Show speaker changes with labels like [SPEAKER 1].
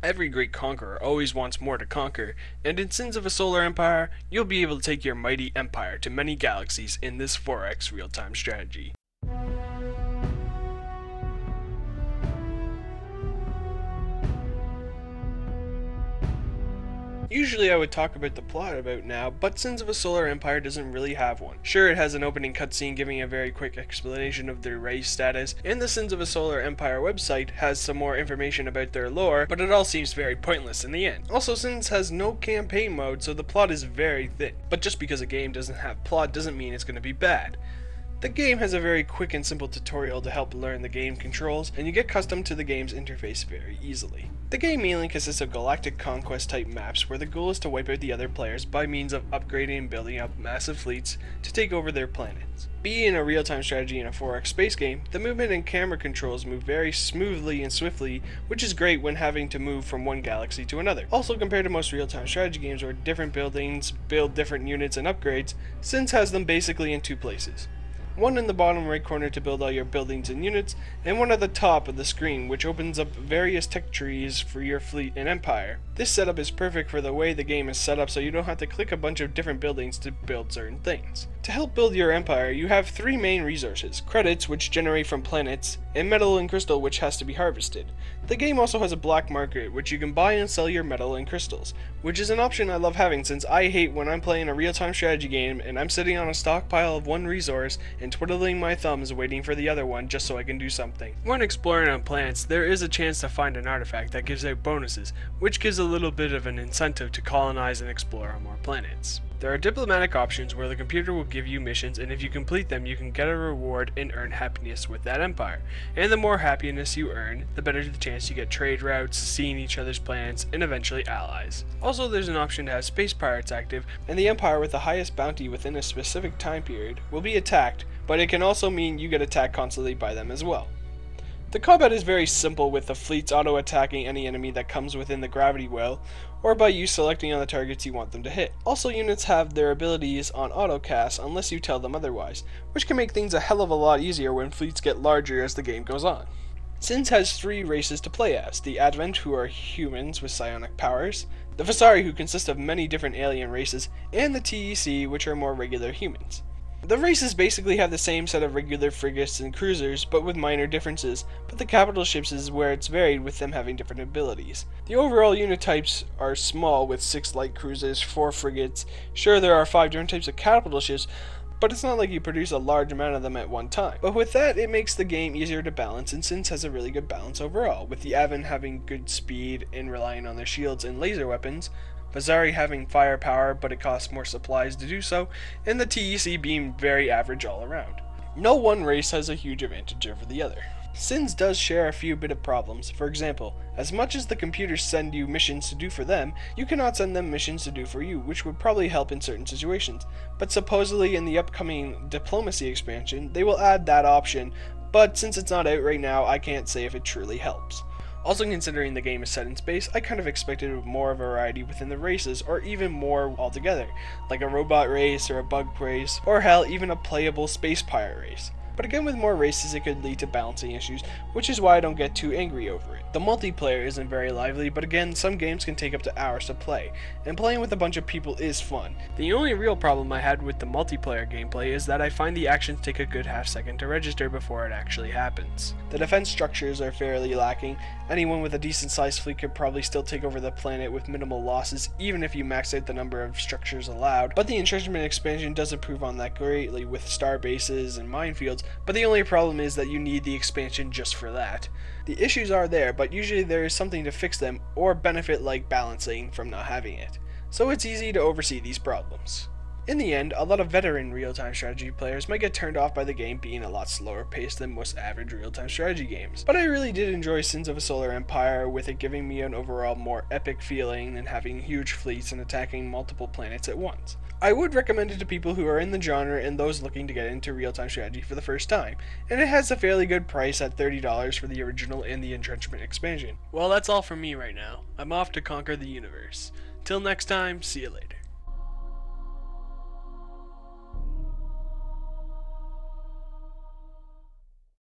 [SPEAKER 1] Every great conqueror always wants more to conquer, and in Sins of a Solar Empire, you'll be able to take your mighty empire to many galaxies in this 4x real-time strategy. Usually I would talk about the plot about now, but Sins of a Solar Empire doesn't really have one. Sure, it has an opening cutscene giving a very quick explanation of their race status, and the Sins of a Solar Empire website has some more information about their lore, but it all seems very pointless in the end. Also, Sins has no campaign mode, so the plot is very thin. But just because a game doesn't have plot doesn't mean it's going to be bad. The game has a very quick and simple tutorial to help learn the game controls, and you get accustomed to the game's interface very easily. The game mainly consists of galactic conquest type maps where the goal is to wipe out the other players by means of upgrading and building up massive fleets to take over their planets. Being a real-time strategy in a 4x space game, the movement and camera controls move very smoothly and swiftly, which is great when having to move from one galaxy to another. Also, compared to most real-time strategy games where different buildings build different units and upgrades, Sins has them basically in two places. One in the bottom right corner to build all your buildings and units, and one at the top of the screen which opens up various tech trees for your fleet and empire. This setup is perfect for the way the game is set up, so you don't have to click a bunch of different buildings to build certain things. To help build your empire, you have three main resources: credits, which generate from planets, and metal and crystal, which has to be harvested. The game also has a black market, which you can buy and sell your metal and crystals, which is an option I love having since I hate when I'm playing a real-time strategy game and I'm sitting on a stockpile of one resource and twiddling my thumbs waiting for the other one just so I can do something. When exploring on planets, there is a chance to find an artifact that gives out bonuses, which gives a little bit of an incentive to colonize and explore on more planets. There are diplomatic options where the computer will give you missions, and if you complete them you can get a reward and earn happiness with that empire. And the more happiness you earn, the better the chance you get trade routes, seeing each other's planets, and eventually allies. Also, there's an option to have space pirates active, and the empire with the highest bounty within a specific time period will be attacked, but it can also mean you get attacked constantly by them as well. The combat is very simple, with the fleets auto-attacking any enemy that comes within the gravity well, or by you selecting on the targets you want them to hit. Also, units have their abilities on auto-cast unless you tell them otherwise, which can make things a hell of a lot easier when fleets get larger as the game goes on. Sins has three races to play as: the Advent, who are humans with psionic powers, the Visari, who consist of many different alien races, and the TEC, which are more regular humans. The races basically have the same set of regular frigates and cruisers, but with minor differences, but the capital ships is where it's varied, with them having different abilities. The overall unit types are small, with 6 light cruisers, 4 frigates. Sure, there are 5 different types of capital ships, but it's not like you produce a large amount of them at one time. But with that, it makes the game easier to balance, and Sins has a really good balance overall, with the Advent having good speed and relying on their shields and laser weapons, Visari having firepower but it costs more supplies to do so, and the TEC being very average all around. No one race has a huge advantage over the other. Sins does share a few bit of problems. For example, as much as the computers send you missions to do for them, you cannot send them missions to do for you, which would probably help in certain situations. But supposedly in the upcoming diplomacy expansion, they will add that option, but since it's not out right now, I can't say if it truly helps. Also, considering the game is set in space, I kind of expected more variety within the races, or even more altogether, like a robot race or a bug race, or hell, even a playable space pirate race. But again, with more races it could lead to balancing issues, which is why I don't get too angry over it. The multiplayer isn't very lively, but again, some games can take up to hours to play, and playing with a bunch of people is fun. The only real problem I had with the multiplayer gameplay is that I find the actions take a good half second to register before it actually happens. The defense structures are fairly lacking. Anyone with a decent sized fleet could probably still take over the planet with minimal losses, even if you max out the number of structures allowed, but the entrenchment expansion does improve on that greatly with star bases and minefields, but the only problem is that you need the expansion just for that. The issues are there, but usually there is something to fix them, or benefit like balancing from not having it. So it's easy to oversee these problems. In the end, a lot of veteran real-time strategy players might get turned off by the game being a lot slower paced than most average real-time strategy games, but I really did enjoy Sins of a Solar Empire, with it giving me an overall more epic feeling than having huge fleets and attacking multiple planets at once. I would recommend it to people who are in the genre and those looking to get into real-time strategy for the first time, and it has a fairly good price at $30 for the original and the entrenchment expansion. Well, that's all from me right now. I'm off to conquer the universe. Till next time, see you later.